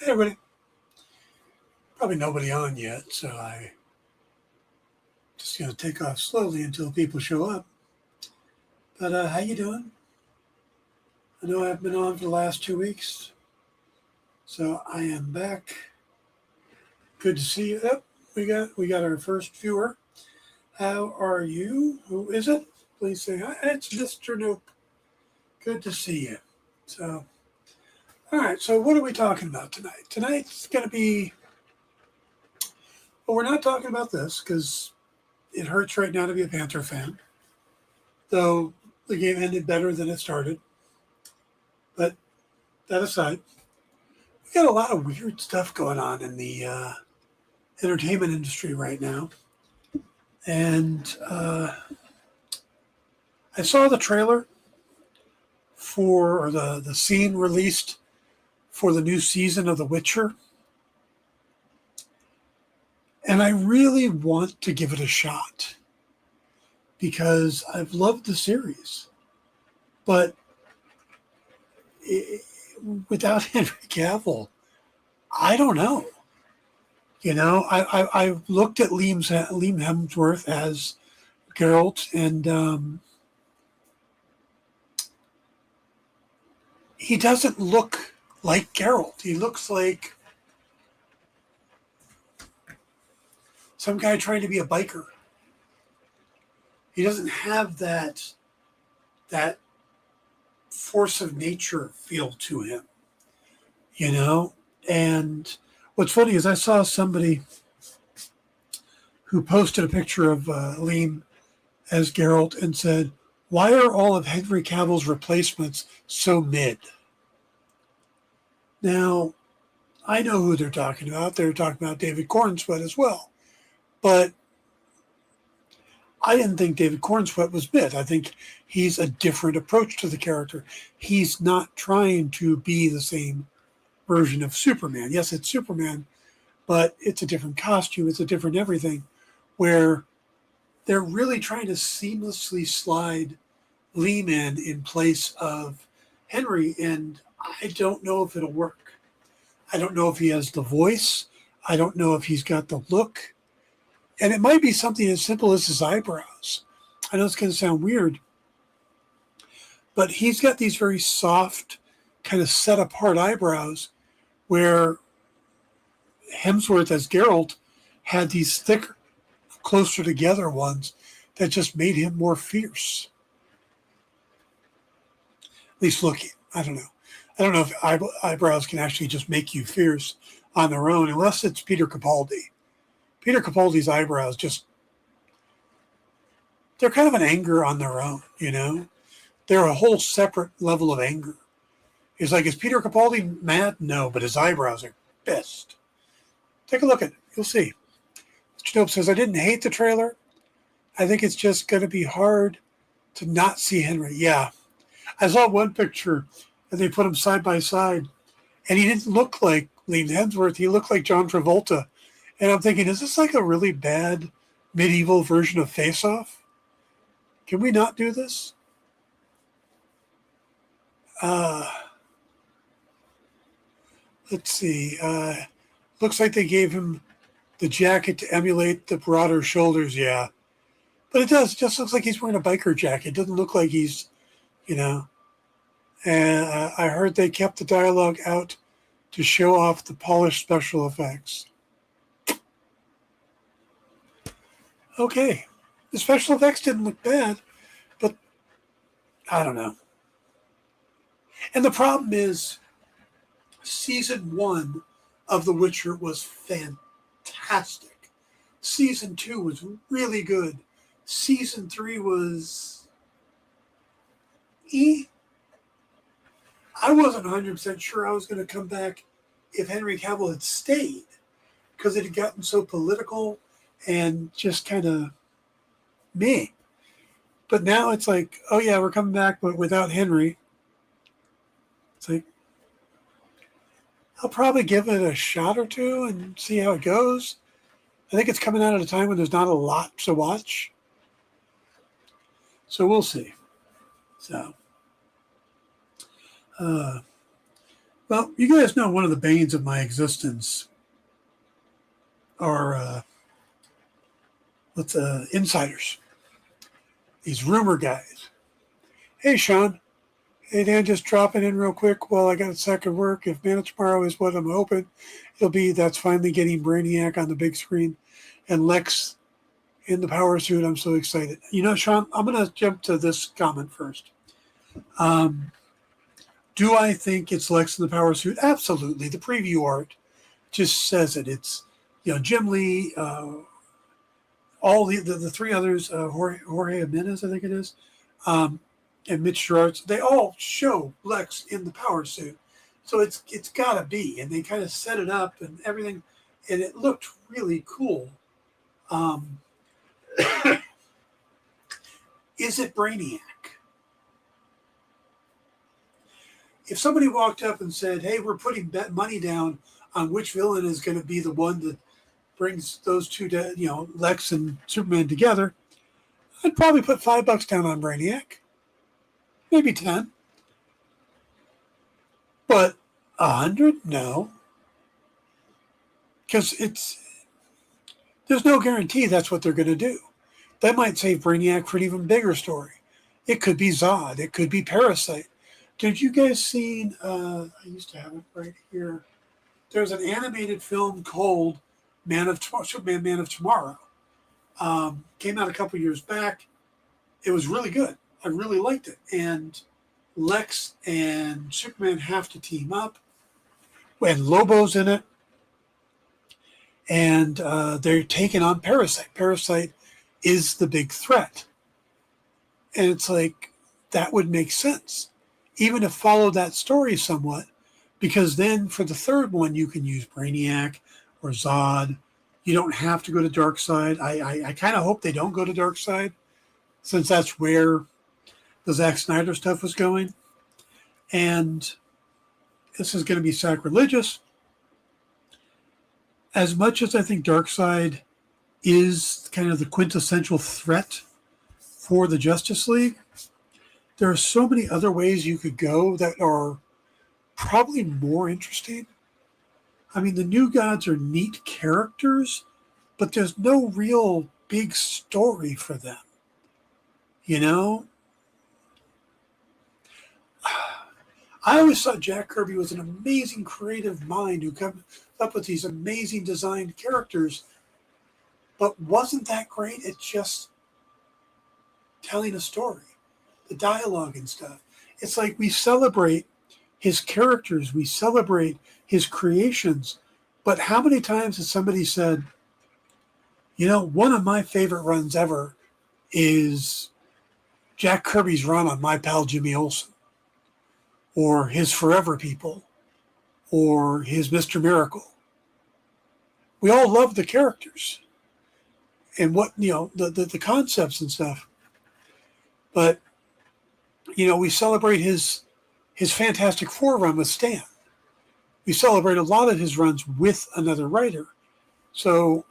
everybody. Probably nobody on yet, so I just gonna take off slowly until people show up. But how you doing? I know I've been on for the last 2 weeks, so I am back. Good to see you. Yep, we got our first viewer. How are you? Who is it? Please say hi. It's Mr. Nope. Good to see you. So, all right. So, what are we talking about tonight? Tonight's going to be. Well, we're not talking about this because it hurts right now to be a Panther fan. Though the game ended better than it started. But that aside, we got a lot of weird stuff going on in the entertainment industry right now. And I saw the trailer for the scene released for the new season of The Witcher. And I really want to give it a shot because I've loved the series. But without Henry Cavill, I don't know. You know, I looked at Liam Hemsworth as Geralt, and he doesn't look like Geralt. He looks like some guy trying to be a biker. He doesn't have that force of nature feel to him, you know? And what's funny is I saw somebody who posted a picture of Liam as Geralt and said, "Why are all of Henry Cavill's replacements so mid?" Now, I know who they're talking about. They're talking about David Cornsweet as well. But I didn't think David Cornsweet was mid. I think he's a different approach to the character. He's not trying to be the same version of Superman. Yes, it's Superman, but it's a different costume. It's a different everything, where they're really trying to seamlessly slide Liam in place of Henry, and I don't know if it'll work. I don't know if he has the voice. I don't know if he's got the look. And it might be something as simple as his eyebrows. I know it's going to sound weird, but he's got these very soft, kind of set apart eyebrows, where Hemsworth as Geralt had these thicker, closer together ones that just made him more fierce. At least looking. I don't know. I don't know if eyebrows can actually just make you fierce on their own, unless it's Peter Capaldi. Peter Capaldi's eyebrows they're kind of an anger on their own, you know? They're a whole separate level of anger. It's like, is Peter Capaldi mad? No, but his eyebrows are best. Take a look at it. You'll see. Mr. Nope says, I didn't hate the trailer. I think it's just going to be hard to not see Henry. Yeah. I saw one picture, and they put him side by side, and he didn't look like Liam Hemsworth. He looked like John Travolta. And I'm thinking, is this like a really bad medieval version of Face Off? Can we not do this? Let's see. Looks like they gave him the jacket to emulate the broader shoulders, yeah. But it does. It just looks like he's wearing a biker jacket. It doesn't look like he's, you know. And I heard they kept the dialogue out to show off the polished special effects. Okay. The special effects didn't look bad, but I don't know. And the problem is, season 1 of The Witcher was fantastic. Season 2 was really good. Season 3 was I wasn't 100% sure I was going to come back if Henry Cavill had stayed, because it had gotten so political and just kind of meh. But now it's like, oh yeah, we're coming back, but without Henry. It's like, I'll probably give it a shot or two and see how it goes. I think it's coming out at a time when there's not a lot to watch. So we'll see. So, Well, you guys know one of the banes of my existence are insiders, these rumor guys. Hey, Sean. Hey, Dan, just dropping in real quick. Well, I got a second work. If Man of Tomorrow is what I'm hoping it'll be, that's finally getting Brainiac on the big screen and Lex in the power suit. I'm so excited. You know, Sean, I'm going to jump to this comment first. Do I think it's Lex in the power suit? Absolutely. The preview art just says it. It's, Jim Lee, all the three others, Jorge Jimenez, I think it is, and Mitch Gerards, they all show Lex in the power suit. So it's got to be. And they kind of set it up and everything, and it looked really cool. Is it Brainiac? If somebody walked up and said, hey, we're putting money down on which villain is going to be the one that brings those two, Lex and Superman together, I'd probably put $5 down on Brainiac. Maybe 10. But 100? No. Because there's no guarantee that's what they're going to do. That might save Brainiac for an even bigger story. It could be Zod. It could be Parasite. Did you guys see, I used to have it right here. There's an animated film called Superman Man of Tomorrow. Came out a couple years back. It was really good. I really liked it. And Lex and Superman have to team up. And Lobo's in it. And they're taking on Parasite. Parasite is the big threat. And it's like, that would make sense. Even to follow that story somewhat, because then for the third one, you can use Brainiac or Zod. You don't have to go to Darkseid. I kind of hope they don't go to Darkseid, since that's where the Zack Snyder stuff was going. And this is going to be sacrilegious. As much as I think Darkseid is kind of the quintessential threat for the Justice League, there are so many other ways you could go that are probably more interesting. I mean, the New Gods are neat characters, but there's no real big story for them. I always thought Jack Kirby was an amazing creative mind who comes up with these amazing designed characters, but wasn't that great at just telling a story. The dialogue and stuff. It's like we celebrate his characters, we celebrate his creations, but how many times has somebody said, one of my favorite runs ever is Jack Kirby's run on My Pal Jimmy Olsen, or his Forever People, or his Mr. Miracle. We all love the characters and what, the concepts and stuff. But we celebrate his Fantastic Four run with Stan. We celebrate a lot of his runs with another writer. So,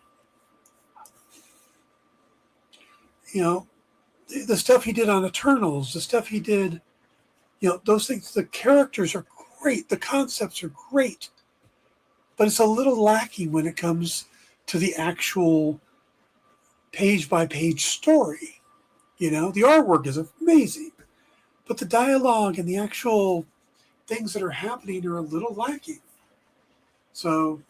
the stuff he did on Eternals, the stuff he did, those things, the characters are great. The concepts are great. But it's a little lacking when it comes to the actual page-by-page story. The artwork is amazing. But the dialogue and the actual things that are happening are a little lacking. So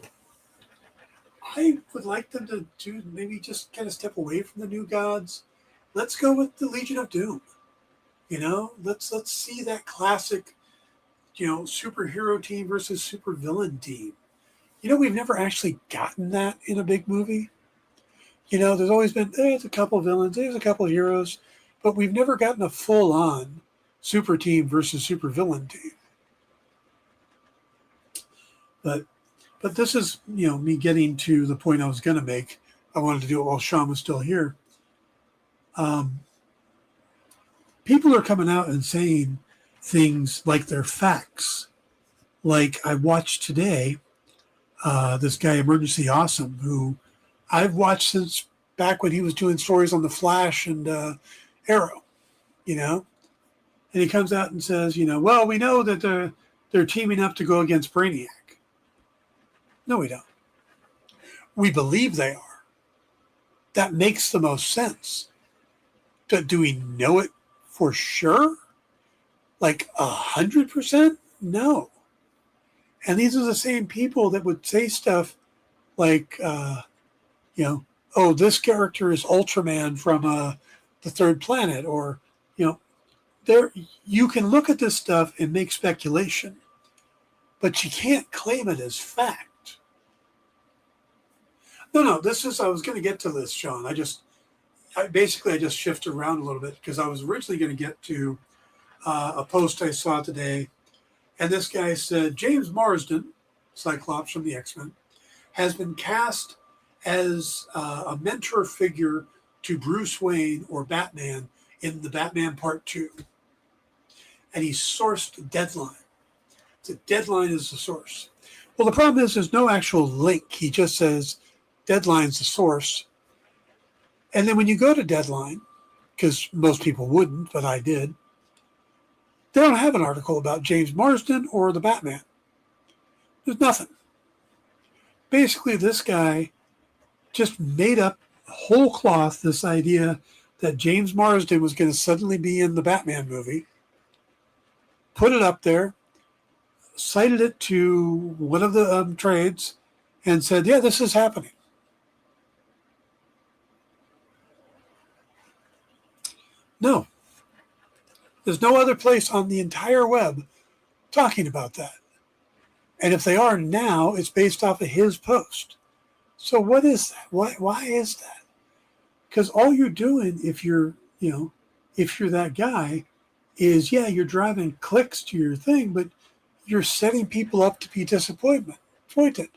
I would like them to maybe just kind of step away from the New Gods. Let's go with the Legion of Doom. Let's see that classic, superhero team versus supervillain team. We've never actually gotten that in a big movie. There's always been, there's a couple villains, there's a couple heroes, but we've never gotten a full-on super team versus super villain team. But this is, me getting to the point I was going to make. I wanted to do it while Sean was still here. People are coming out and saying things like they're facts. Like I watched today, this guy, Emergency Awesome, who I've watched since back when he was doing stories on The Flash and Arrow, And he comes out and says, well, we know that they're teaming up to go against Brainiac. No, we don't. We believe they are. That makes the most sense. But do we know it for sure? Like 100%? No. And these are the same people that would say stuff like, oh, this character is Ultraman from the Third Planet, or, there. You can look at this stuff and make speculation, but you can't claim it as fact. No, I was going to get to this, Sean. I just shifted around a little bit because I was originally going to get to a post I saw today, and this guy said James Marsden, Cyclops from the X-Men, has been cast as a mentor figure to Bruce Wayne or Batman in the Batman Part 2. And he sourced Deadline. So Deadline is the source. Well, the problem is there's no actual link. He just says Deadline's the source. And then when you go to Deadline, because most people wouldn't, but I did, they don't have an article about James Marsden or the Batman. There's nothing. Basically, this guy just made up whole cloth this idea that James Marsden was going to suddenly be in the Batman movie, put it up there, cited it to one of the trades, and said, yeah, this is happening. No. There's no other place on the entire web talking about that. And if they are now, it's based off of his post. So what is that? Why is that? Because all you're doing, if you're that guy, is, you're driving clicks to your thing, but you're setting people up to be disappointed.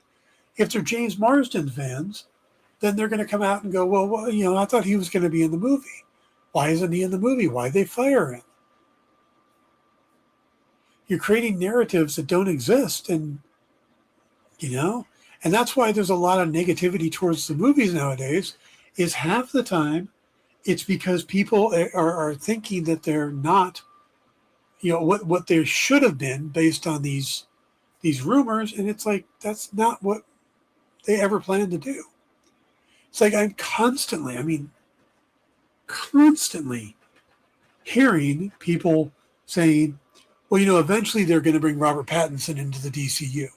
If they're James Marsden fans, then they're going to come out and go, well, I thought he was going to be in the movie. Why isn't he in the movie? Why'd they fire him? You're creating narratives that don't exist, and that's why there's a lot of negativity towards the movies nowadays, is half the time it's because people are thinking that they're not, what they should have been based on these rumors, and it's like, that's not what they ever planned to do. It's like I'm constantly hearing people saying, well, eventually they're going to bring Robert Pattinson into the DCU.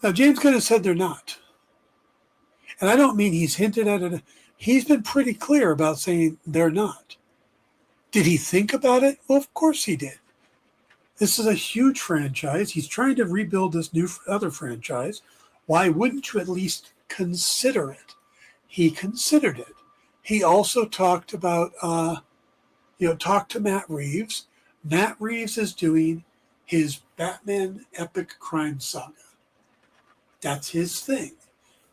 Now, James Gunn has said they're not. And I don't mean he's hinted at it. He's been pretty clear about saying they're not. Did he think about it? Well, of course he did. This is a huge franchise. He's trying to rebuild this new other franchise. Why wouldn't you at least consider it? He considered it. He also talked about, talked to Matt Reeves. Matt Reeves is doing his Batman epic crime saga. That's his thing.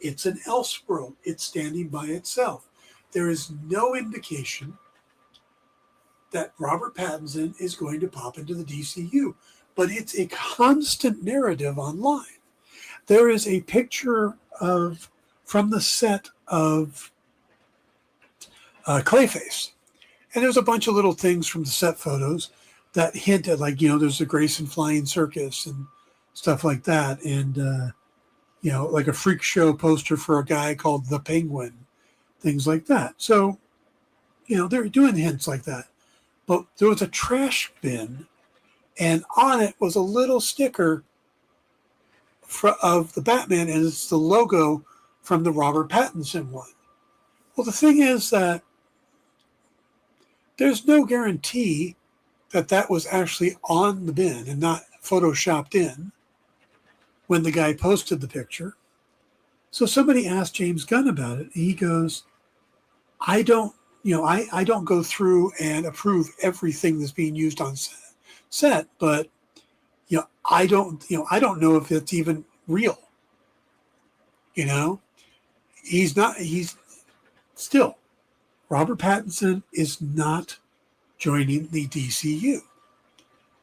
It's an Elseworld. It's standing by itself. There is no indication that Robert Pattinson is going to pop into the DCU, but it's a constant narrative online. There is a picture from the set of Clayface, and there's a bunch of little things from the set photos that hint at, like, there's a Grayson Flying Circus and stuff like that, and like a freak show poster for a guy called the Penguin, things like that. So, they're doing hints like that. But there was a trash bin, and on it was a little sticker of the Batman, and it's the logo from the Robert Pattinson one. Well, the thing is that there's no guarantee that that was actually on the bin and not photoshopped in when the guy posted the picture. So somebody asked James Gunn about it, and he goes, I don't go through and approve everything that's being used on set, but I don't know if it's even real. He's still, Robert Pattinson is not joining the DCU.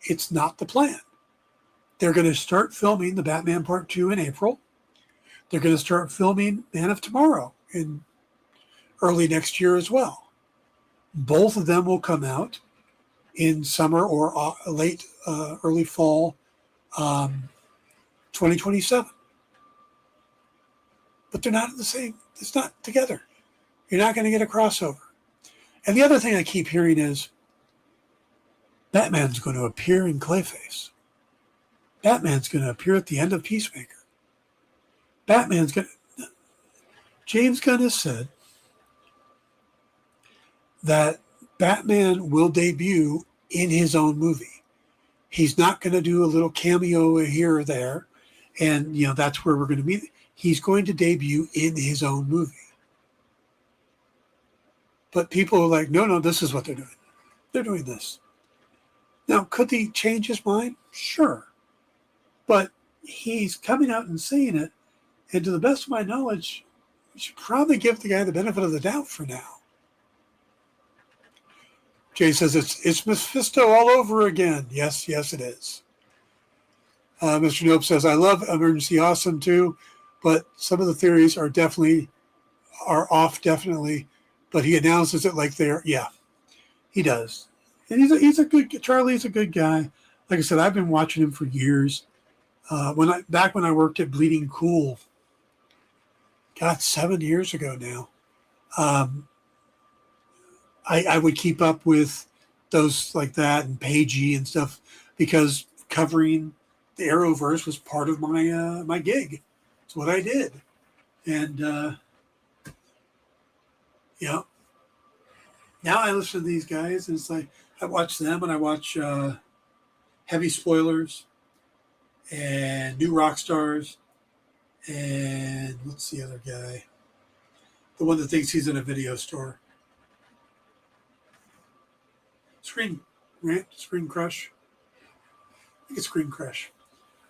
It's not the plan. They're going to start filming the Batman Part 2 in April. They're going to start filming Man of Tomorrow in early next year as well. Both of them will come out in summer or late early fall 2027. But they're not the same. It's not together. You're not going to get a crossover. And the other thing I keep hearing is Batman's going to appear in Clayface. Batman's going to appear at the end of Peacemaker. James Gunn has said that Batman will debut in his own movie. He's not going to do a little cameo here or there, and that's where we're going to meet. He's going to debut in his own movie. But people are like, no, this is what they're doing. They're doing this. Now, could he change his mind? Sure. But he's coming out and saying it, and to the best of my knowledge, you should probably give the guy the benefit of the doubt for now. Jay says it's Mephisto all over again. Yes, it is. Mr. Nope says, I love Emergency Awesome too, but some of the theories are off, definitely. But he announces it like they're, he does. And Charlie's a good guy. Like I said, I've been watching him for years. Back when I worked at Bleeding Cool, 7 years ago now, I would keep up with those like that and Pagey and stuff because covering the Arrowverse was part of my gig. It's what I did. And, now I listen to these guys and it's like, I watch them and I watch Heavy Spoilers and New Rock Stars and what's the other guy? The one that thinks he's in a video store. Screen Crush. I think it's Screen Crush.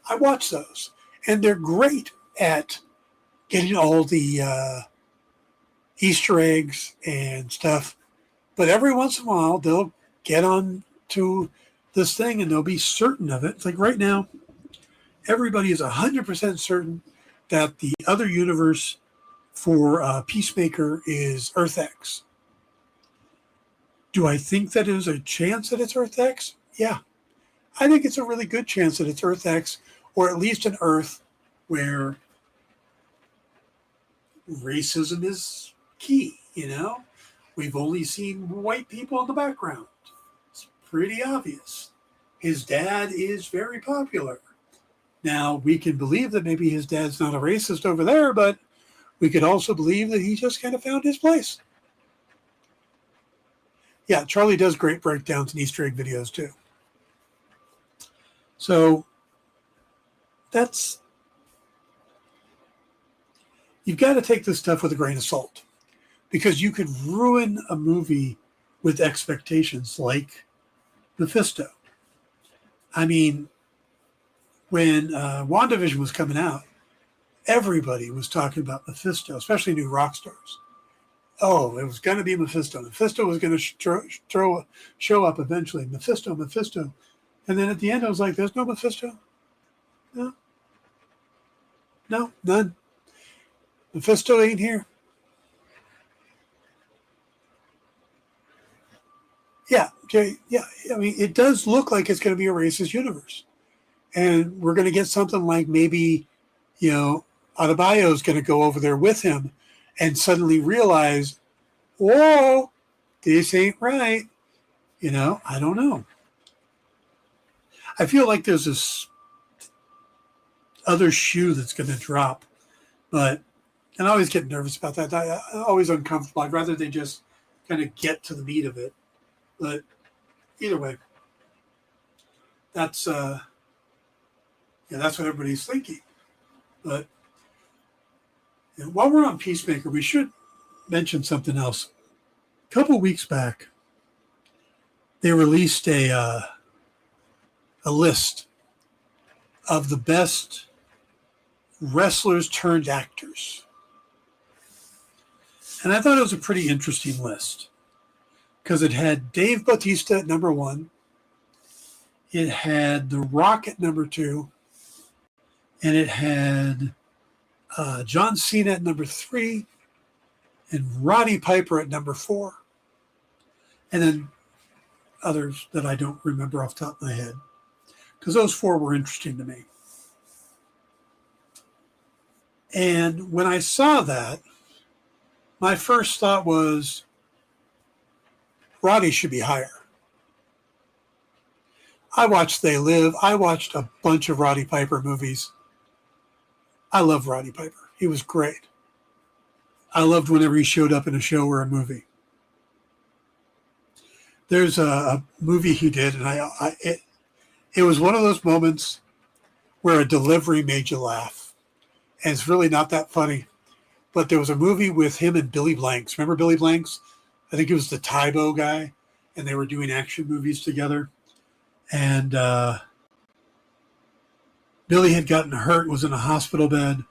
I watch those, and they're great at getting all the Easter eggs and stuff. But every once in a while, they'll get on to this thing, and they'll be certain of it. It's like right now, everybody is 100% certain that the other universe for Peacemaker is Earth X. Do I think that there's a chance that it's Earth X? Yeah. I think it's a really good chance that it's Earth X, or at least an Earth where racism is key, We've only seen white people in the background. It's pretty obvious. His dad is very popular. Now, we can believe that maybe his dad's not a racist over there, but we could also believe that he just kind of found his place. Yeah, Charlie does great breakdowns and Easter egg videos too. So you've got to take this stuff with a grain of salt because you could ruin a movie with expectations like Mephisto. I mean, when WandaVision was coming out, everybody was talking about Mephisto, especially new rock stars. Oh, it was going to be Mephisto. Mephisto was going to show up eventually. Mephisto. And then at the end, I was like, there's no Mephisto. No, none. Mephisto ain't here. Yeah, okay, yeah. I mean, it does look like it's going to be a racist universe. And we're going to get something like maybe, Adebayo is going to go over there with him and suddenly realize, whoa, this ain't right. I don't know. I feel like there's this other shoe that's going to drop, and I always get nervous about that. I'm always uncomfortable. I'd rather they just kind of get to the meat of it. But either way, that's what everybody's thinking. But while we're on Peacemaker, we should mention something else. A couple of weeks back, they released a list of the best wrestlers turned actors. And I thought it was a pretty interesting list because it had Dave Bautista at number 1. It had The Rock at number 2. And it had John Cena at number 3 and Roddy Piper at number 4. And then others that I don't remember off the top of my head. because those four were interesting to me. And when I saw that, my first thought was Roddy should be higher. I watched They Live. I watched a bunch of Roddy Piper movies. I love Roddy Piper. He was great. I loved whenever he showed up in a show or a movie. There's a movie he did, and it was one of those moments where a delivery made you laugh. And it's really not that funny. But there was a movie with him and Billy Blanks. Remember Billy Blanks? I think it was the Tybo guy, and they were doing action movies together. And Billy had gotten hurt, was in a hospital bed.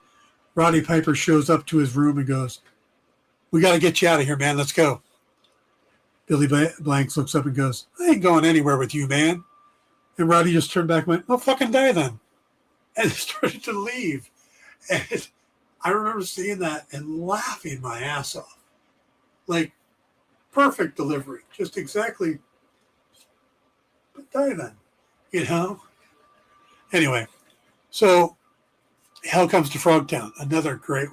Roddy Piper shows up to his room and goes, "We got to get you out of here, man. Let's go." Billy Blanks looks up and goes, "I ain't going anywhere with you, man." And Roddy just turned back and went, "Well, fucking die then." And started to leave. And I remember seeing that and laughing my ass off. Like, perfect delivery. Just exactly. But die then. You know? Anyway, so Hell Comes to Frogtown, another great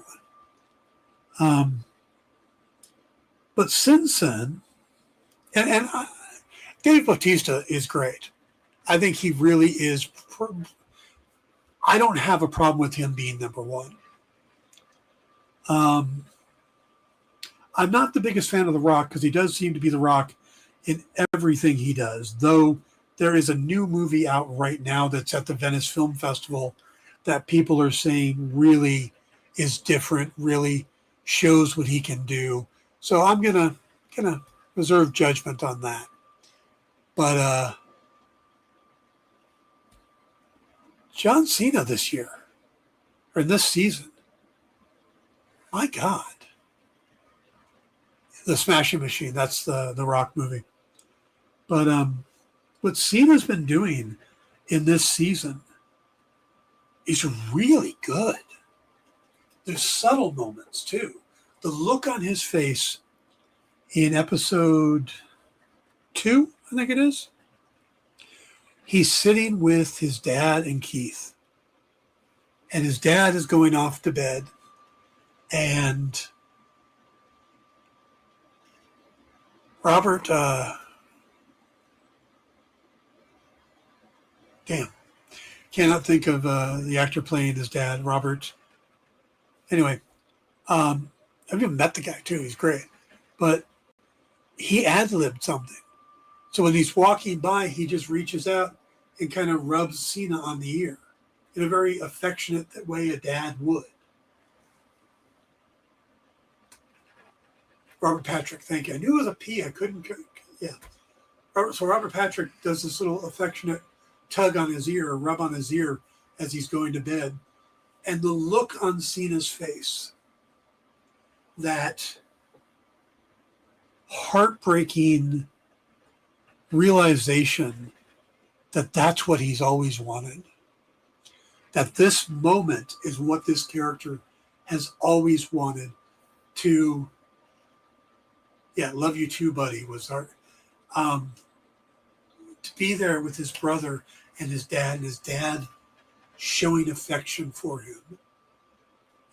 one. But since then, and Dave Bautista is great. I think he really is. I don't have a problem with him being number one. I'm not the biggest fan of The Rock because he does seem to be The Rock in everything he does, though there is a new movie out right now that's at the Venice Film Festival that people are saying really is different, really shows what he can do. So I'm gonna reserve judgment on that. But John Cena this year, or this season, my God. The Smashing Machine, that's the Rock movie. But what Cena's been doing in this season is really good. There's subtle moments too. The look on his face in episode 2, I think it is, he's sitting with his dad and Keith. And his dad is going off to bed. And Robert, cannot think of the actor playing his dad, Robert. Anyway, I've even met the guy too. He's great. But he ad-libbed something. So when he's walking by, he just reaches out and kind of rubs Cena on the ear in a very affectionate way a dad would. Robert Patrick, thank you. I knew it was a P. I couldn't, yeah. So Robert Patrick does this little affectionate tug on his ear, or rub on his ear as he's going to bed. And the look on Cena's face, that heartbreaking realization that that's what he's always wanted. That this moment is what this character has always wanted to. Yeah, love you too, buddy, was our, to be there with his brother and his dad showing affection for him.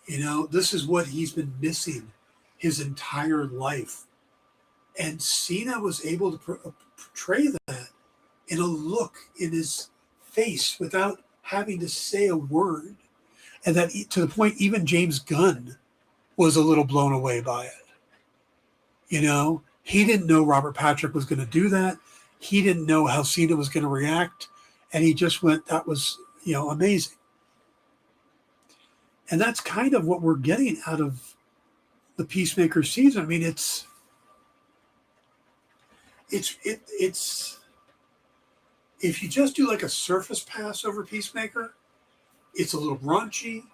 You know, this is what he's been missing his entire life. And Cena was able to portray that in a look in his face without having to say a word. And that to the point even James Gunn was a little blown away by it. You know, he didn't know Robert Patrick was going to do that. He didn't know how Cena was going to react. And he just went, that was, amazing. And that's kind of what we're getting out of the Peacemaker season. I mean, it's if you just do like a surface pass over Peacemaker, it's a little raunchy.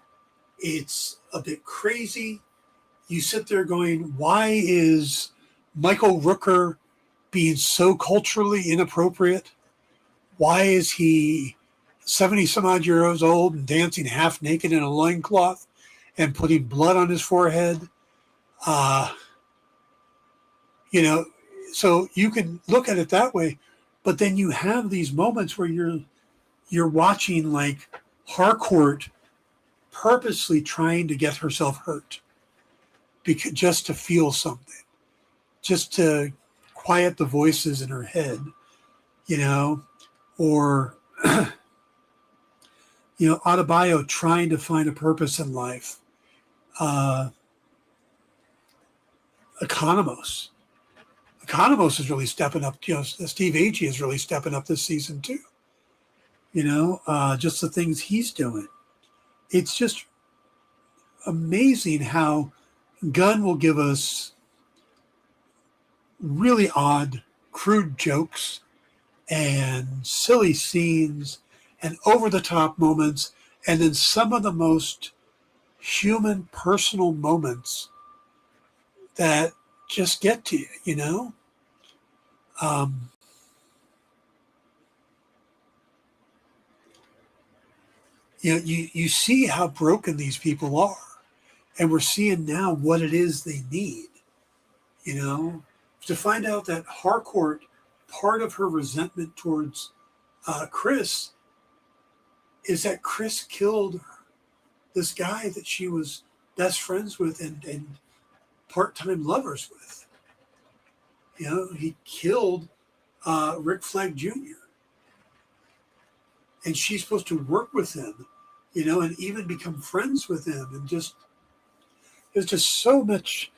It's a bit crazy. You sit there going, why is Michael Rooker being so culturally inappropriate? Why is he 70 some odd years old and dancing half naked in a loincloth and putting blood on his forehead? So you can look at it that way, but then you have these moments where you're watching like Harcourt purposely trying to get herself hurt because just to feel something, just to quiet the voices in her head, you know, or Adebayo trying to find a purpose in life. Economos. Economos is really stepping up. Steve Agee is really stepping up this season too. Just the things he's doing. It's just amazing how Gunn will give us really odd, crude jokes and silly scenes and over-the-top moments, and then some of the most human, personal moments that just get to you, you see how broken these people are, and we're seeing now what it is they need, to find out that Harcourt, part of her resentment towards Chris is that Chris killed this guy that she was best friends with and part-time lovers with. He killed Rick Flag Jr. And she's supposed to work with him, and even become friends with him. And there's just so much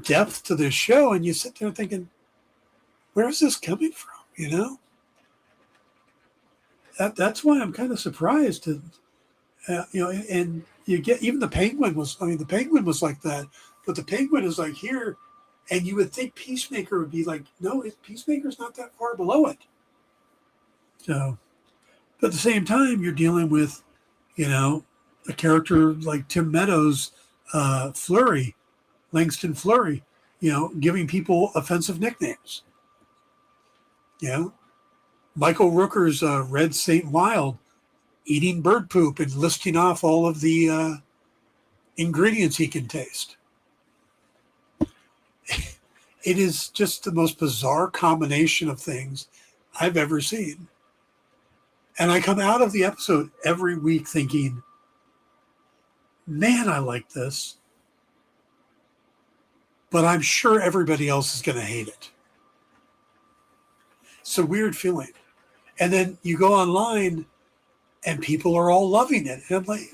depth to this show. And you sit there thinking, where is this coming from? That's why I'm kind of surprised. And you get, even the Penguin was like that. But the Penguin is like here. And you would think Peacemaker would be like, no, Peacemaker's not that far below it. So, but at the same time, you're dealing with, a character like Tim Meadows, Flurry, Langston Flurry, giving people offensive nicknames. Michael Rooker's Red St. Wild, eating bird poop and listing off all of the ingredients he can taste. It is just the most bizarre combination of things I've ever seen. And I come out of the episode every week thinking, man, I like this. But I'm sure everybody else is going to hate it. It's a weird feeling. And then you go online and people are all loving it. And I'm like,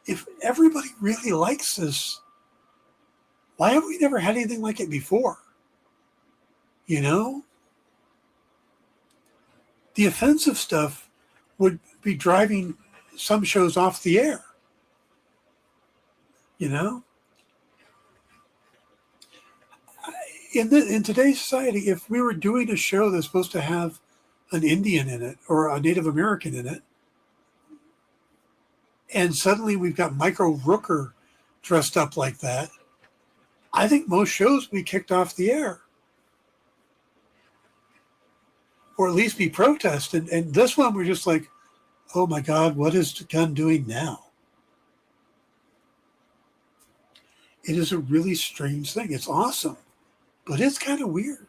if everybody really likes this, why have we never had anything like it before? The offensive stuff would be driving some shows off the air. In today's society, if we were doing a show that's supposed to have an Indian in it or a Native American in it, and suddenly we've got Michael Rooker dressed up like that, I think most shows will be kicked off the air. Or at least be protested. And this one, we're just like, oh my God, what is Gunn doing now? It is a really strange thing. It's awesome, but it's kind of weird.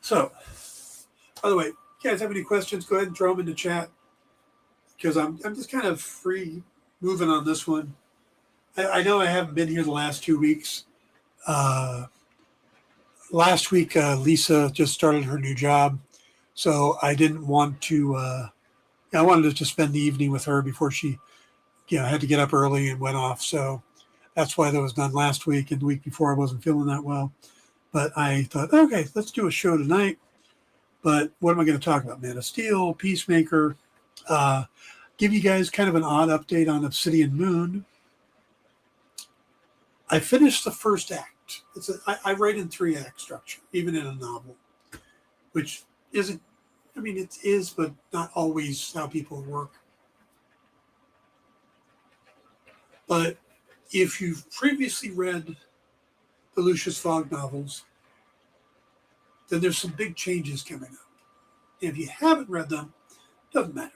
So, by the way, if you guys have any questions, go ahead and throw them in the chat, because I'm just kind of free moving on this one. I know I haven't been here the last 2 weeks. Last week, Lisa just started her new job, so I didn't want to. I wanted to just spend the evening with her before she, had to get up early and went off. So that's why that was done last week, and the week before I wasn't feeling that well. But I thought, okay, let's do a show tonight. But what am I going to talk about? Man of Steel, Peacemaker. Give you guys kind of an odd update on Obsidian Moon. I finished the first act. I write in 3-act structure, even in a novel, which isn't, it is, but not always how people work. But if you've previously read the Lucius Fogg novels, then there's some big changes coming up. If you haven't read them, doesn't matter.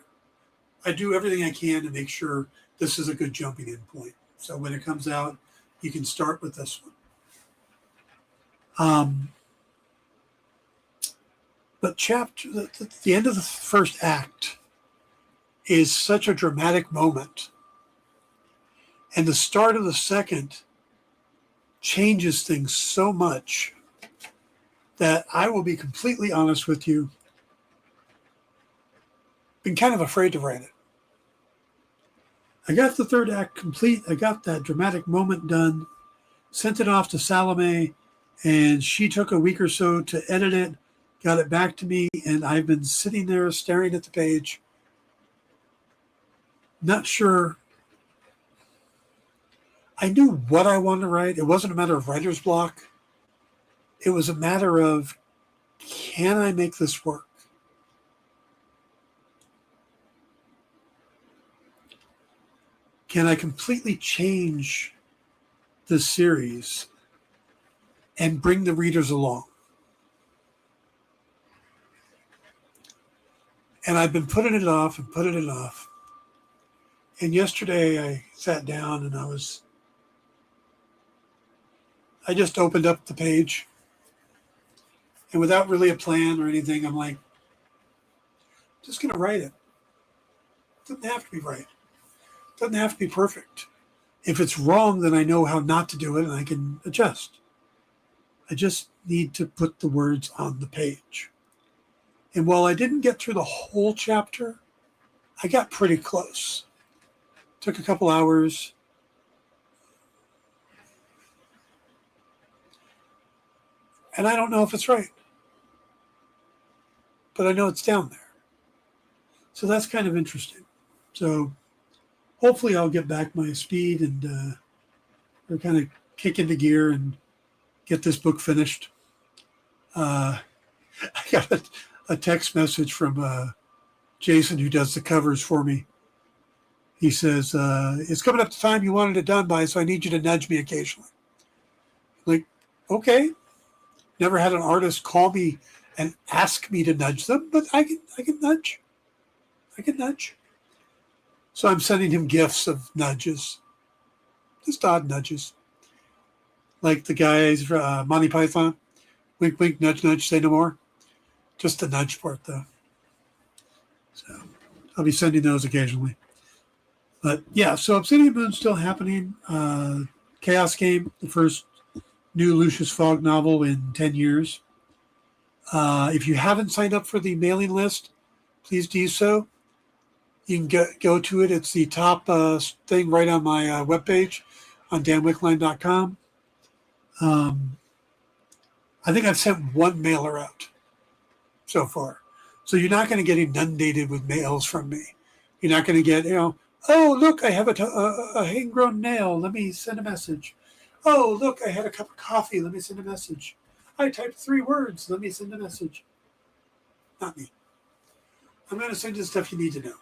I do everything I can to make sure this is a good jumping in point. So when it comes out, you can start with this one. Um, but the end of the first act is such a dramatic moment, and the start of the second changes things so much that I will be completely honest with you, been kind of afraid to write it. I got the third act complete. I got that dramatic moment done, sent it off to Salome, and she took a week or so to edit it, got it back to me, and I've been sitting there staring at the page, not sure. I knew what I wanted to write. It wasn't a matter of writer's block. It was a matter of, can I make this work? Can I completely change the series and bring the readers along? And I've been putting it off and putting it off. And yesterday I sat down and I just opened up the page. And without really a plan or anything, I'm like, just going to write it. It doesn't have to be right. It doesn't have to be perfect. If it's wrong, then I know how not to do it and I can adjust. I just need to put the words on the page. And while I didn't get through the whole chapter, I got pretty close. Took a couple hours. And I don't know if it's right. But I know it's down there. So that's kind of interesting. So hopefully I'll get back my speed and or kind of kick into gear and get this book finished. I got a text message from Jason, who does the covers for me. He says, it's coming up to time you wanted it done by, so I need you to nudge me occasionally. Like, okay. Never had an artist call me and ask me to nudge them, but I can nudge. I can nudge. So I'm sending him gifts of nudges. Just odd nudges. Like the guys, Monty Python. Wink, wink, nudge, nudge, say no more. Just the nudge part, though. So I'll be sending those occasionally. But yeah, so Obsidian Moon's still happening. Chaos Game, the first new Lucius Fogg novel in 10 years. If you haven't signed up for the mailing list, please do so. You can go to it. It's the top thing right on my webpage on danwickline.com. I think I've sent one mailer out so far. So you're not going to get inundated with mails from me. You're not going to get, oh, look, I have a hand-grown nail. Let me send a message. Oh, look, I had a cup of coffee. Let me send a message. I typed 3 words. Let me send a message. Not me. I'm going to send you the stuff you need to know.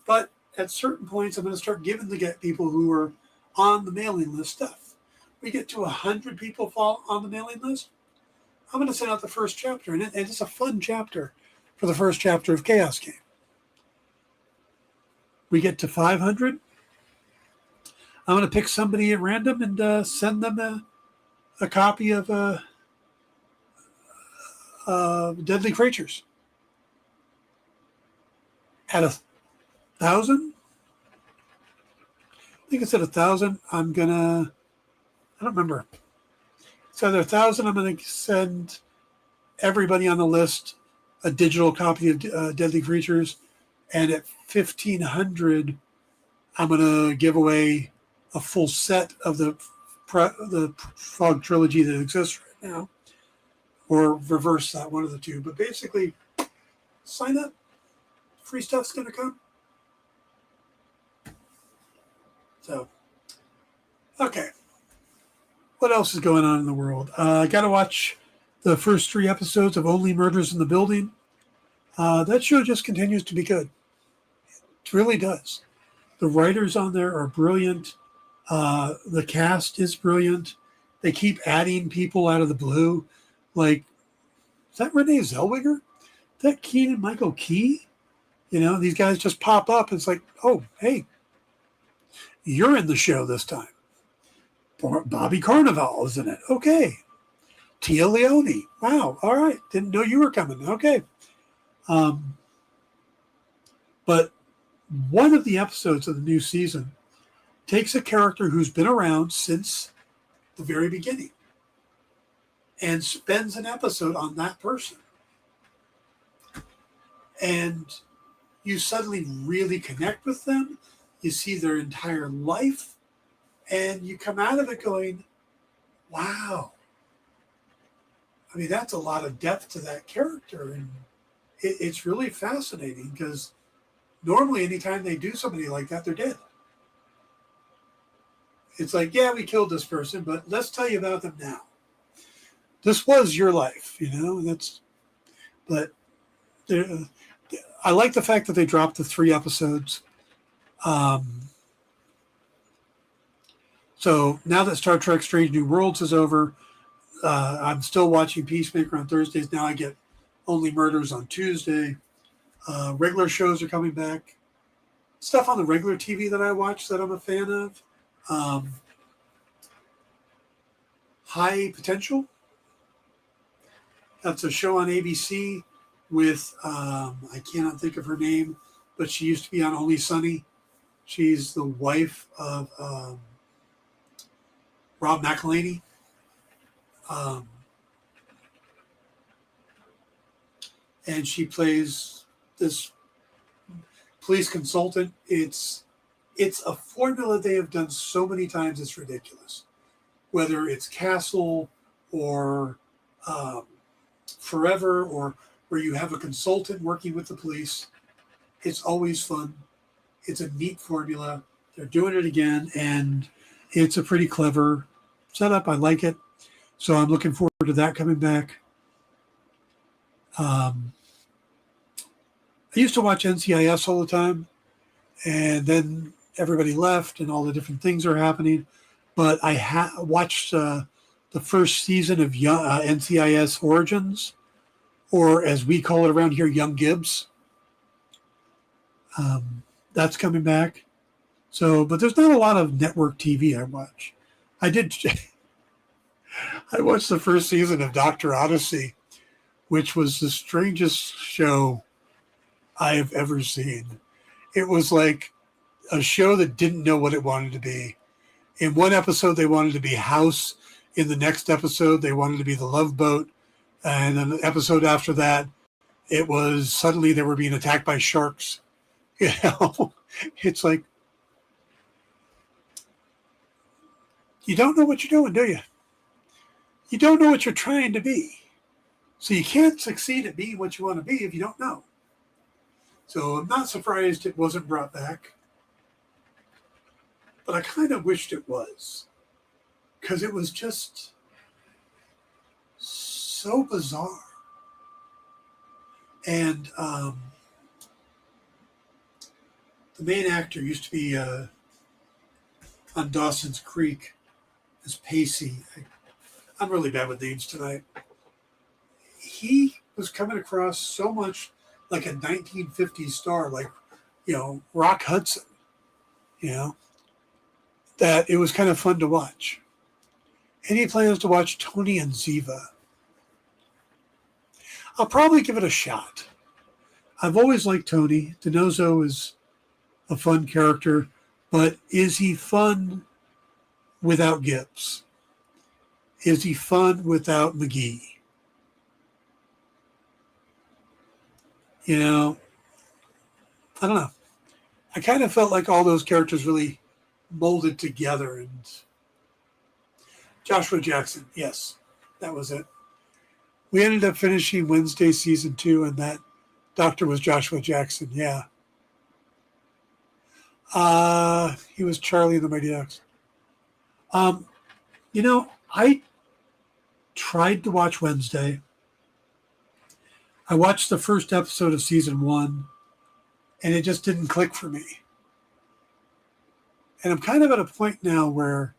But at certain points, I'm going to start giving the people who are on the mailing list stuff. We get to 100 people fall on the mailing list. I'm going to send out the first chapter. And it's a fun chapter for the first chapter of Chaos Game. We get to 500. I'm going to pick somebody at random and send them a copy of Deadly Creatures. At 1,000? I think it's at 1,000. I'm going to, I don't remember. So at 1,000, I'm going to send everybody on the list a digital copy of Deadly Creatures. And at 1,500, I'm going to give away a full set of the Fog trilogy that exists right now, or reverse that, one of the two. But basically, sign up. Free stuff's going to come. So, okay. What else is going on in the world? I got to watch the first 3 episodes of Only Murders in the Building. That show just continues to be good. It really does. The writers on there are brilliant. The cast is brilliant. They keep adding people out of the blue. Like, is that Renee Zellweger? Is that Keegan Michael Key? These guys just pop up. It's like, oh, hey, you're in the show this time. Bobby Carnival is in it. Okay, Tia Leone. Wow. All right. Didn't know you were coming. Okay. Um, but one of the episodes of the new season takes a character who's been around since the very beginning and spends an episode on that person. And you suddenly really connect with them. You see their entire life, and you come out of it going, wow. I mean, that's a lot of depth to that character. And it's really fascinating because normally anytime they do somebody like that, they're dead. It's like, yeah, we killed this person, but let's tell you about them now. This was your life, but I like the fact that they dropped the 3 episodes. So now that Star Trek Strange New Worlds is over, I'm still watching Peacemaker on Thursdays. Now I get Only Murders on Tuesday. Regular shows are coming back. Stuff on the regular TV that I watch that I'm a fan of. High Potential. That's a show on ABC with, I cannot think of her name, but she used to be on Only Sunny. She's the wife of Rob McElhenney. And she plays this police consultant. It's a formula they have done so many times, it's ridiculous. Whether it's Castle or Forever, or where you have a consultant working with the police, it's always fun. It's a neat formula. They're doing it again, and it's a pretty clever setup. I like it. So I'm looking forward to that coming back. I used to watch NCIS all the time, and then everybody left and all the different things are happening. But I watched the first season of NCIS Origins, or as we call it around here, Young Gibbs. That's coming back. So, but there's not a lot of network TV I watch. I watched the first season of Dr. Odyssey, which was the strangest show I have ever seen. It was like a show that didn't know what it wanted to be. In one episode, they wanted to be House. In the next episode, they wanted to be the Love Boat. And then the episode after that, it was suddenly they were being attacked by sharks. It's like, you don't know what you're doing, do you? You don't know what you're trying to be. So you can't succeed at being what you want to be if you don't know. So I'm not surprised it wasn't brought back. But I kind of wished it was. Because it was just so bizarre. And the main actor used to be on Dawson's Creek as Pacey. I'm really bad with names tonight. He was coming across so much like a 1950s star, like, Rock Hudson, that it was kind of fun to watch. Any plans to watch Tony and Ziva? I'll probably give it a shot. I've always liked Tony. DiNozzo is a fun character, but is he fun without Gibbs? Is he fun without McGee? I don't know. I kind of felt like all those characters really molded together. And Joshua Jackson, yes, that was it. We ended up finishing Wednesday season 2, and that doctor was Joshua Jackson. Yeah. He was Charlie in the Mighty Ducks. I tried to watch Wednesday. I watched the first episode of season 1, and it just didn't click for me. And I'm kind of at a point now where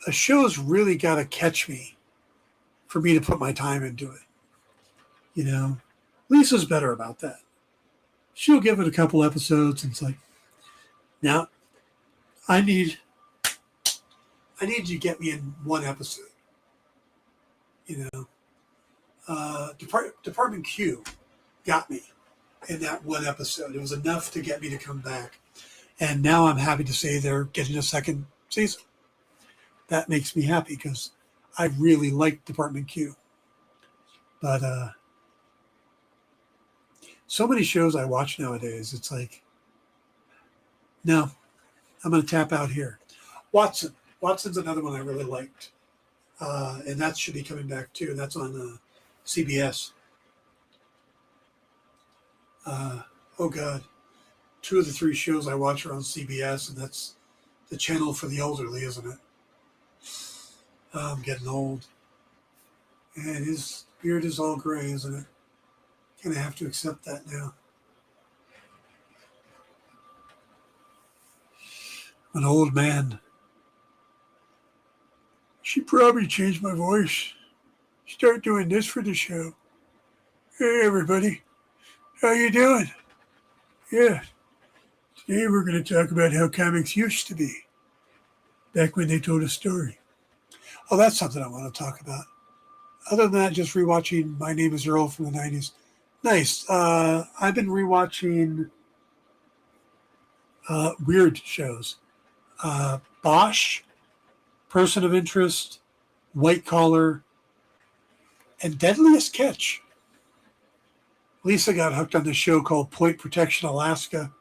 a show's really got to catch me for me to put my time into it. Lisa's better about that. She'll give it a couple episodes, and it's like, now I need you to get me in one episode. You know, Department Q got me in that one episode. It was enough to get me to come back. And now I'm happy to say they're getting a second season. That makes me happy because I really like Department Q. But so many shows I watch nowadays, it's like, no, I'm going to tap out here. Watson. Watson's another one I really liked. And that should be coming back too. That's on CBS. Oh, God. 2 of the 3 shows I watch are on CBS, and that's the channel for the elderly, isn't it? I'm getting old. And his beard is all gray, isn't it? Gonna have to accept that now. An old man. Should probably change my voice. Start doing this for the show. Hey, everybody. How you doing? Yeah. Today we're going to talk about how comics used to be. Back when they told a story. Oh, that's something I want to talk about. Other than that, just rewatching My Name is Earl from the 90s. Nice. I've been rewatching weird shows. Bosch, Person of Interest, White Collar, and Deadliest Catch. Lisa got hooked on this show called Point Protection Alaska,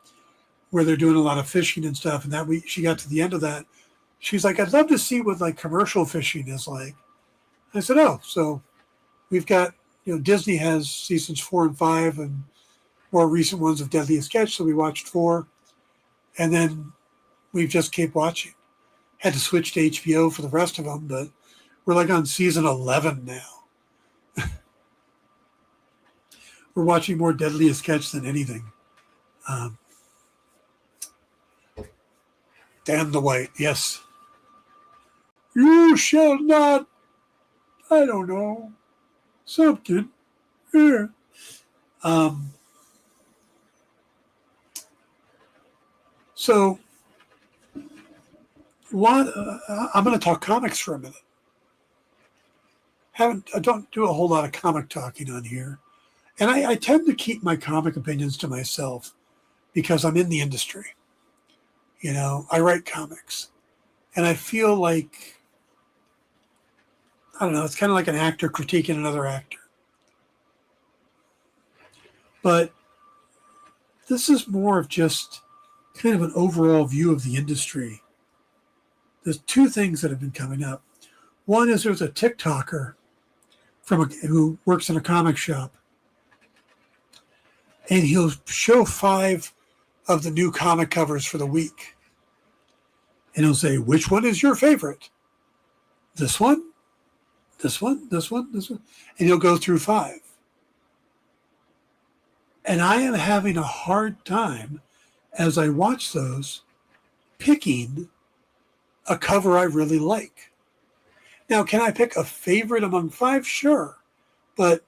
where they're doing a lot of fishing and stuff. And that week, she got to the end of that. She's like, I'd love to see what like commercial fishing is like. I said, oh, so we've got, Disney has seasons 4 and 5 and more recent ones of Deadliest Catch. So we watched 4, and then we've just kept watching. Had to switch to HBO for the rest of them, but we're like on season 11 now. We're watching more Deadliest Catch than anything. Dan the White, yes. You shall not, I don't know, something. Yeah. So, I'm going to talk comics for a minute. I don't do a whole lot of comic talking on here. And I tend to keep my comic opinions to myself because I'm in the industry. I write comics. And I feel like, I don't know, it's kind of like an actor critiquing another actor. But this is more of just kind of an overall view of the industry. There's 2 things that have been coming up. One is there's a TikToker who works in a comic shop. And he'll show 5 of the new comic covers for the week. And he'll say, which one is your favorite? This one, this one, this one, this one. And he'll go through 5. And I am having a hard time as I watch those picking a cover I really like. Now, can I pick a favorite among 5? Sure. But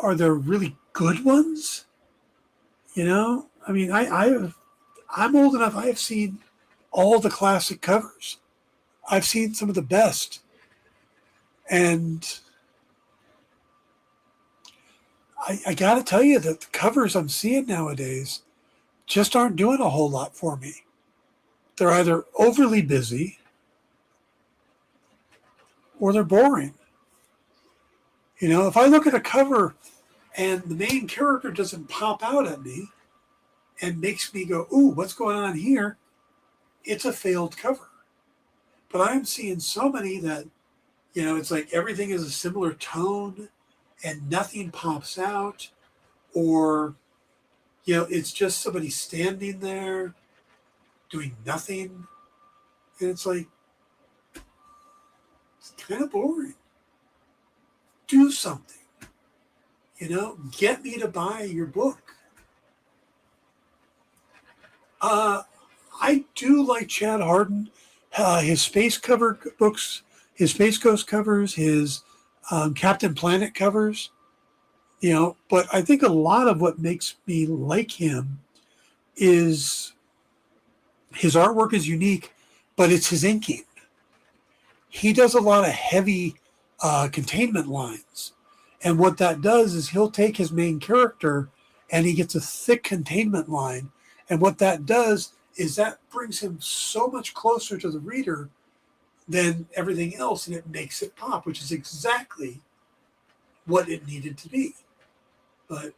are there really good ones? I mean, I'm old enough. I have seen all the classic covers. I've seen some of the best. And I got to tell you that the covers I'm seeing nowadays just aren't doing a whole lot for me. They're either overly busy or they're boring. If I look at a cover and the main character doesn't pop out at me and makes me go, ooh, what's going on here? It's a failed cover. But I'm seeing so many that, it's like everything is a similar tone and nothing pops out, or, it's just somebody standing there doing nothing. And it's like, it's kind of boring. Do something. Get me to buy your book. I do like Chad Hardin, his space cover books, his Space Ghost covers, his Captain Planet covers, but I think a lot of what makes me like him is his artwork is unique, but it's his inking. He does a lot of heavy containment lines. And what that does is he'll take his main character and he gets a thick containment line. And what that does is that brings him so much closer to the reader than everything else, and it makes it pop, which is exactly what it needed to be. But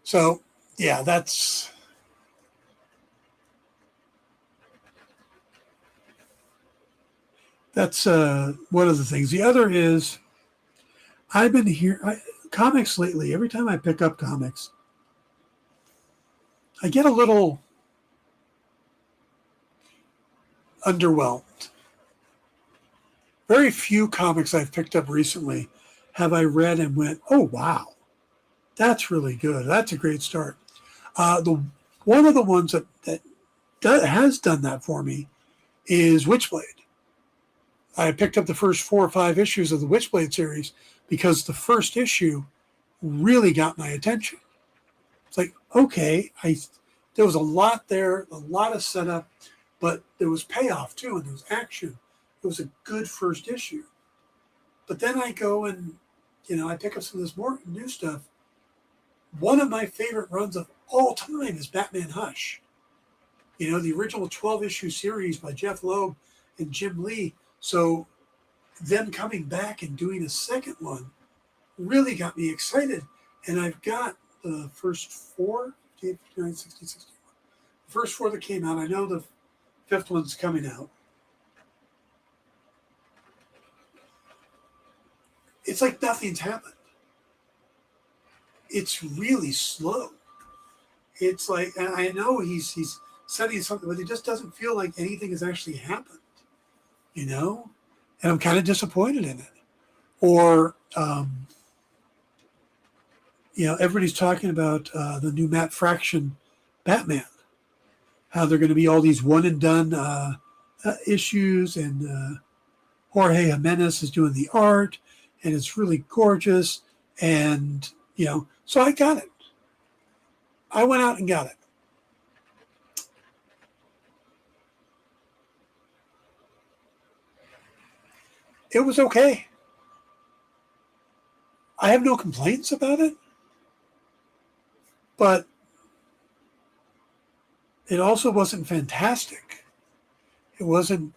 so, yeah, that's one of the things. The other is I've been comics lately. Every time I pick up comics, I get a little underwhelmed. Very few comics I've picked up recently have I read and went, "Oh wow, that's really good. That's a great start." The one of the ones that has done that for me is Witchblade. I picked up the first 4 or 5 issues of the Witchblade series because the first issue really got my attention. It's like, okay, there was a lot there, a lot of setup, but there was payoff too, and there was action. It was a good first issue. But then I go and, I pick up some of this more new stuff. One of my favorite runs of all time is Batman Hush. The original 12-issue series by Jeff Loeb and Jim Lee. So them coming back and doing a second one really got me excited. And I've got the first 4, 59, 60, 61. The first 4 that came out. I know the 5th one's coming out. It's like nothing's happened. It's really slow. It's like, and I know he's studying something, but it just doesn't feel like anything has actually happened, And I'm kind of disappointed in it. Or, everybody's talking about the new Matt Fraction Batman, how they're going to be all these one and done issues, and Jorge Jimenez is doing the art, and it's really gorgeous. And, so I got it. I went out and got it. It was okay. I have no complaints about it, but it also wasn't fantastic. It wasn't,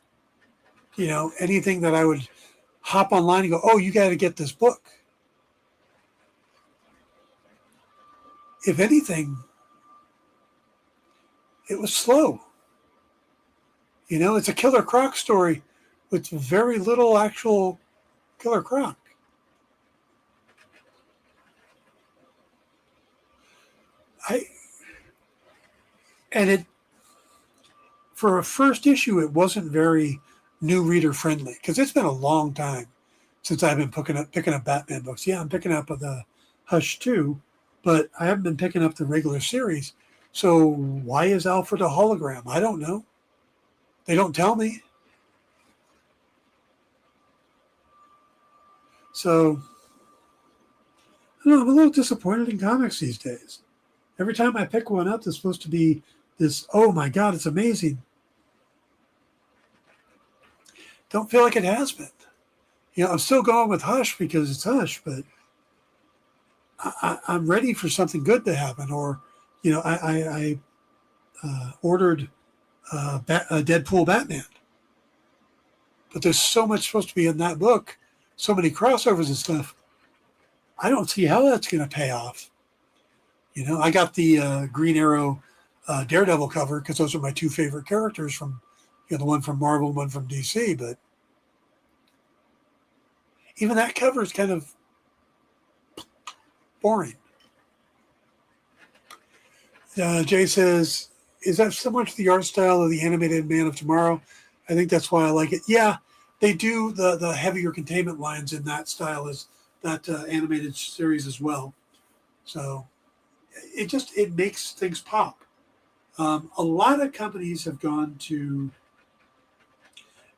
anything that I would hop online and go, "Oh, you got to get this book." If anything, it was slow. It's a Killer Croc story with very little actual Killer Croc. For a first issue, it wasn't very new reader friendly because it's been a long time since I've been picking up Batman books. Yeah, I'm picking up the Hush 2, but I haven't been picking up the regular series. So why is Alfred a hologram? I don't know. They don't tell me. So I don't know, I'm a little disappointed in comics these days. Every time I pick one up, there's supposed to be this, oh my God, it's amazing. Don't feel like it has been. I'm still going with Hush because it's Hush, but I'm ready for something good to happen. Or, I ordered a Deadpool Batman, but there's so much supposed to be in that book, so many crossovers and stuff. I don't see how that's going to pay off. I got the Green Arrow Daredevil cover because those are my 2 favorite characters from, the one from Marvel, one from DC. But even that cover is kind of boring. Jay says, "Is that similar to the art style of the animated Man of Tomorrow? I think that's why I like it." Yeah, they do the heavier containment lines in that style as that animated series as well. So it makes things pop. A lot of companies have gone to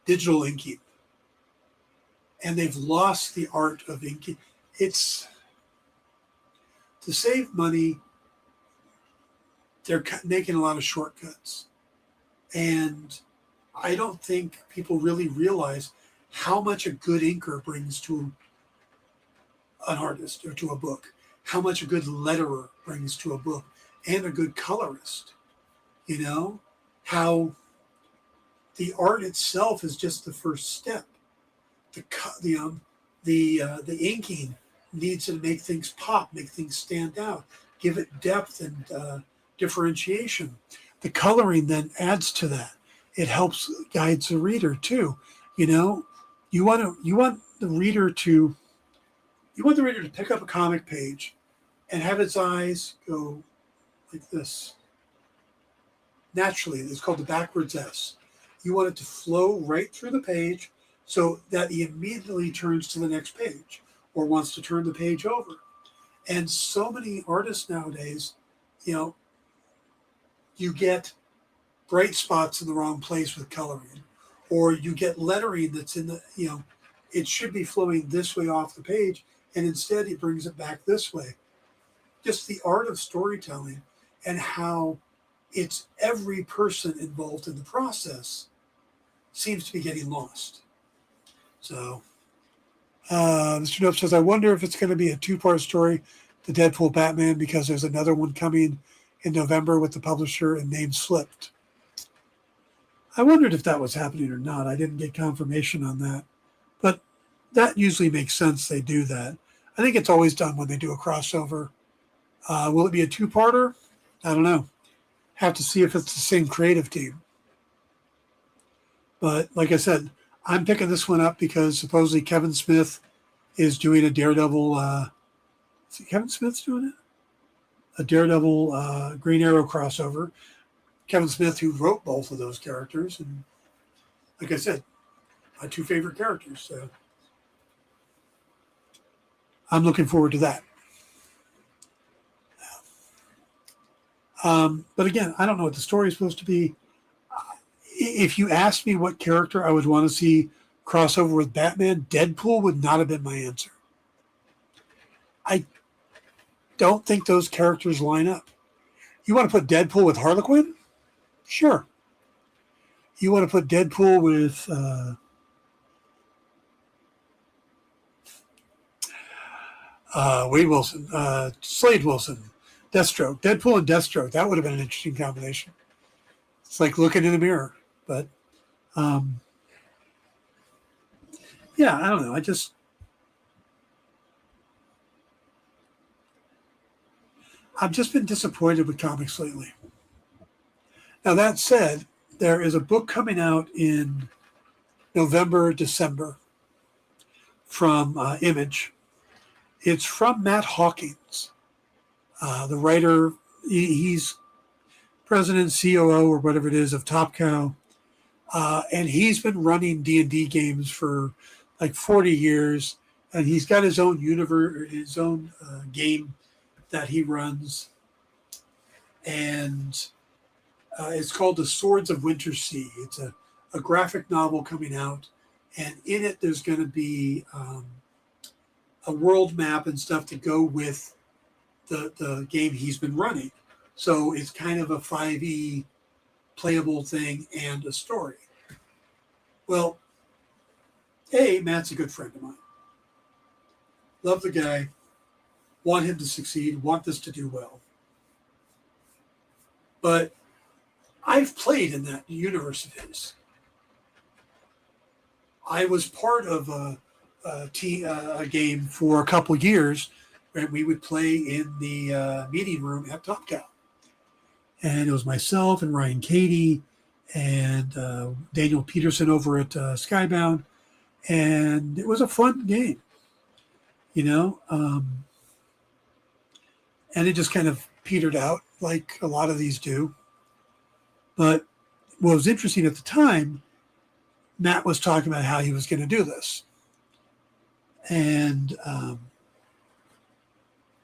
digital inking. and they've lost the art of inking. It's to save money. They're making a lot of shortcuts, and I don't think people really realize how much a good inker brings to an artist or to a book, how much a good letterer brings to a book, and a good colorist. You know, how the art itself is just the first step. The inking needs to make things pop, make things stand out, give it depth and differentiation. The coloring then adds to that. It helps guides the reader too. You know, you want the reader to pick up a comic page and have its eyes go like this naturally. It's called the backwards S. You want it to flow right through the page so that he immediately turns to the next page or wants to turn the page over. And so many artists nowadays, you know, you get bright spots in the wrong place with coloring, or you get lettering that's in the, you know, it should be flowing this way off the page, and instead it brings it back this way. Just the art of storytelling and how it's every person involved in the process seems to be getting lost. So, Mr. Nope says, I wonder if it's going to be a two-part story, the Deadpool Batman, because there's another one coming in November with the publisher and name slipped. I wondered if that was happening or not. I didn't get confirmation on that. But that usually makes sense they do that. I think it's always done when they do a crossover. Will it be a two-parter? I don't know. Have to see if it's the same creative team. But like I said, I'm picking this one up because supposedly Kevin Smith is doing a Daredevil. Is it Kevin Smith's doing it? A Daredevil Green Arrow crossover. Kevin Smith, who wrote both of those characters, and like I said, my two favorite characters. So I'm looking forward to that. But again, I don't know what the story is supposed to be. If you asked me what character I would want to see crossover with Batman, Deadpool would not have been my answer. I don't think those characters line up. You want to put Deadpool with Harley Quinn? Sure. You want to put Deadpool with Wade Wilson, Slade Wilson, Deathstroke, Deadpool and Deathstroke. That would have been an interesting combination. It's like looking in a mirror. But yeah, I don't know. I've just been disappointed with comics lately. Now, that said, there is a book coming out in November, December from Image. It's from Matt Hawkins, the writer. He's president, COO, or whatever it is, of Top Cow. And he's been running D&D games for like 40 years. And he's got his own universe, his own game that he runs. And it's called The Swords of Wintersea. It's a graphic novel coming out. And in it, there's going to be a world map and stuff to go with the game he's been running. So it's kind of a 5e playable thing and a story. Well, Matt's a good friend of mine. Love the guy. Want him to succeed. Want this to do well. But I've played in that universe of his. I was part of a game for a couple of years where we would play in the meeting room at Top Cow. And it was myself and Ryan Cady and Daniel Peterson over at Skybound. And it was a fun game, you know. And it just kind of petered out like a lot of these do. But what was interesting at the time, Matt was talking about how he was going to do this. And it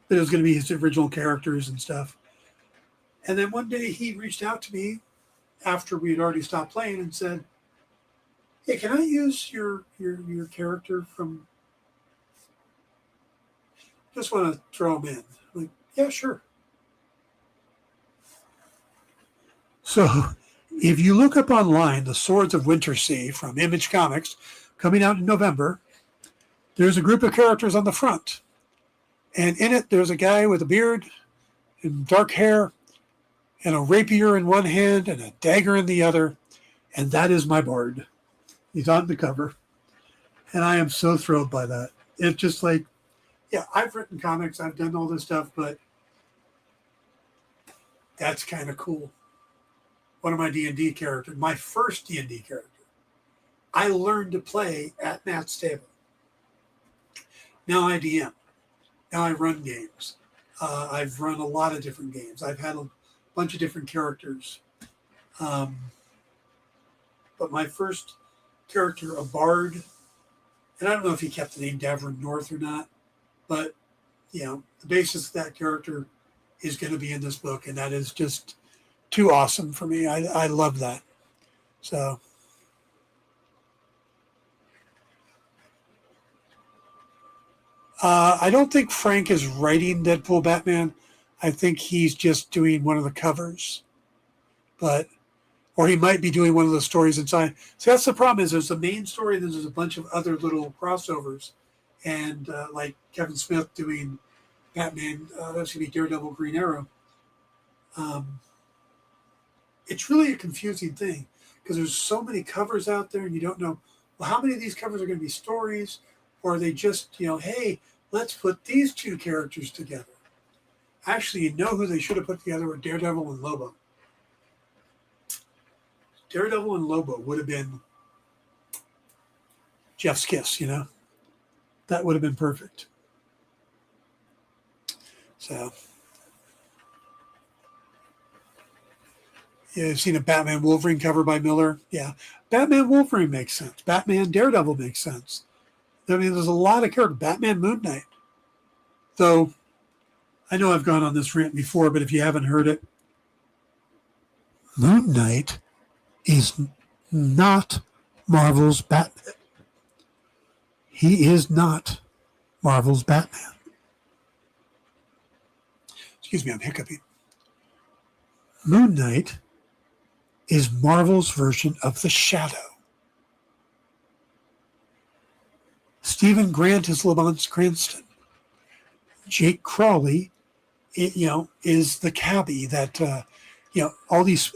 was going to be his original characters and stuff. And then one day he reached out to me after we had already stopped playing and said, Hey, can I use your character from? Just want to throw him in. Like, yeah, sure. So, if you look up online, the Swords of Wintersea from Image Comics, coming out in November, there's a group of characters on the front, and in it there's a guy with a beard and dark hair, and a rapier in one hand and a dagger in the other, and that is my bard. He's on the cover, and I am so thrilled by that. It's just like, yeah, I've written comics, I've done all this stuff, but that's kind of cool. One of my D&D characters, my first D&D character, I learned to play at Matt's table. Now I DM. Now I run games. I've run a lot of different games. I've had a bunch of different characters. But my first character, a bard, and I don't know if he kept the name Davern North or not, but the basis of that character is going to be in this book, and that is just too awesome for me. I love that. So I don't think Frank is writing Deadpool Batman. I think he's just doing one of the covers, or he might be doing one of the stories inside. So that's the problem. Is there's the main story, then there's a bunch of other little crossovers, and like Kevin Smith doing Batman. That's going to be Daredevil, Green Arrow. It's really a confusing thing because there's so many covers out there, and you don't know, well, how many of these covers are going to be stories, or are they just, hey, let's put these two characters together. Actually, you know who they should have put together with Daredevil and Lobo. Daredevil and Lobo would have been Jeff's kiss, That would have been perfect. So, yeah, I've seen a Batman Wolverine cover by Miller. Yeah, Batman Wolverine makes sense. Batman Daredevil makes sense. I mean, there's a lot of characters. Batman Moon Knight. Though, I know I've gone on this rant before, but if you haven't heard it, Moon Knight is not Marvel's Batman. He is not Marvel's Batman. Excuse me, I'm hiccuping. Moon Knight is Marvel's version of the Shadow. Stephen Grant is Lamont Cranston. Jake Crawley, is the cabbie that, all these.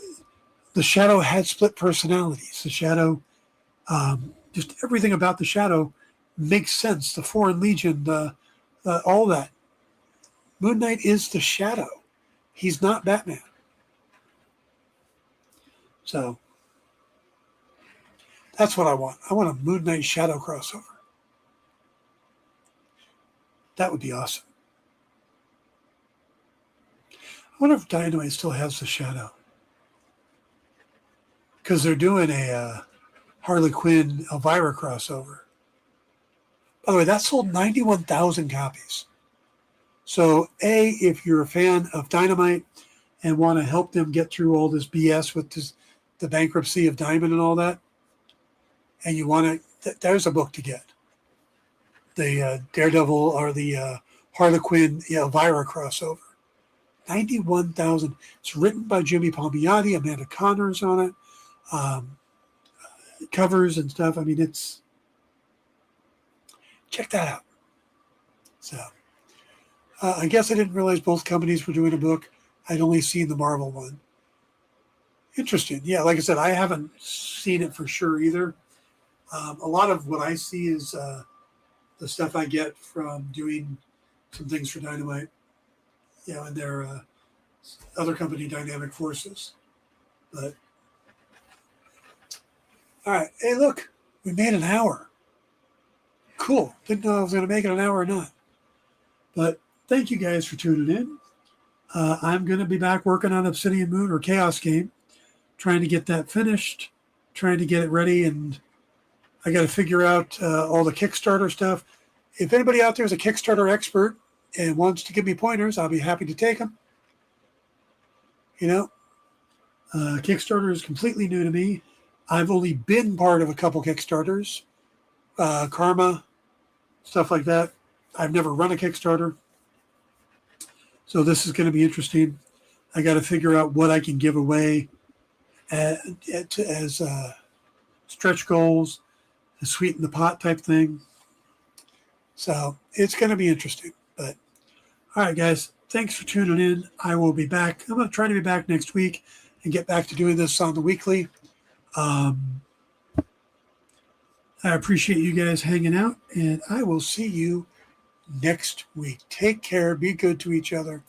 The Shadow had split personalities. The Shadow, just everything about the Shadow makes sense. The Foreign Legion, all that. Moon Knight is the Shadow. He's not Batman. So that's what I want. I want a Moon Knight Shadow crossover. That would be awesome. I wonder if Dynamite still has the Shadow. Because they're doing a Harley Quinn Elvira crossover. By the way, that sold 91,000 copies. So, if you're a fan of Dynamite and want to help them get through all this BS with the bankruptcy of Diamond and all that, and you want to, there's a book to get. The Daredevil or the Harley Quinn Elvira crossover. 91,000. It's written by Jimmy Palmiotti. Amanda Connor's on it. Covers and stuff. I mean, check that out. So, I guess I didn't realize both companies were doing a book. I'd only seen the Marvel one. Interesting. Yeah, like I said, I haven't seen it for sure either. A lot of what I see is the stuff I get from doing some things for Dynamite, and their other company, Dynamic Forces. But all right. Hey, look, we made an hour. Cool. Didn't know I was going to make it an hour or not. But thank you guys for tuning in. I'm going to be back working on Obsidian Moon or Chaos Game, trying to get that finished, trying to get it ready, and I got to figure out all the Kickstarter stuff. If anybody out there is a Kickstarter expert and wants to give me pointers, I'll be happy to take them. Kickstarter is completely new to me. I've only been part of a couple Kickstarters, Karma, stuff like that. I've never run a Kickstarter. So this is going to be interesting. I got to figure out what I can give away as stretch goals, a sweeten the pot type thing. So it's going to be interesting. But all right, guys, thanks for tuning in. I will be back. I'm going to try to be back next week and get back to doing this on the weekly. I appreciate you guys hanging out, and I will see you next week. Take care. Be good to each other.